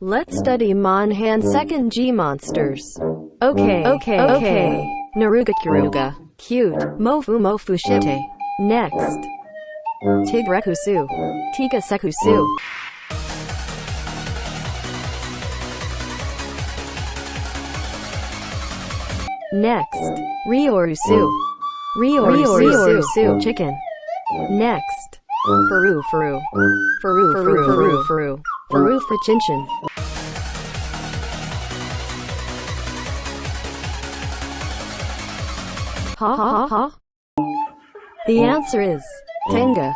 Let's study Monthan 2G monsters. Okay. Naruga Kiruga. Cute. Mofu Mofu Shite. Next. Tigrekusu. Tika Sekusu. Next. Ryorusu. Ryorusu. Chicken. Next. Faru. Faru Fachinchin. Ha. The answer is Tenga.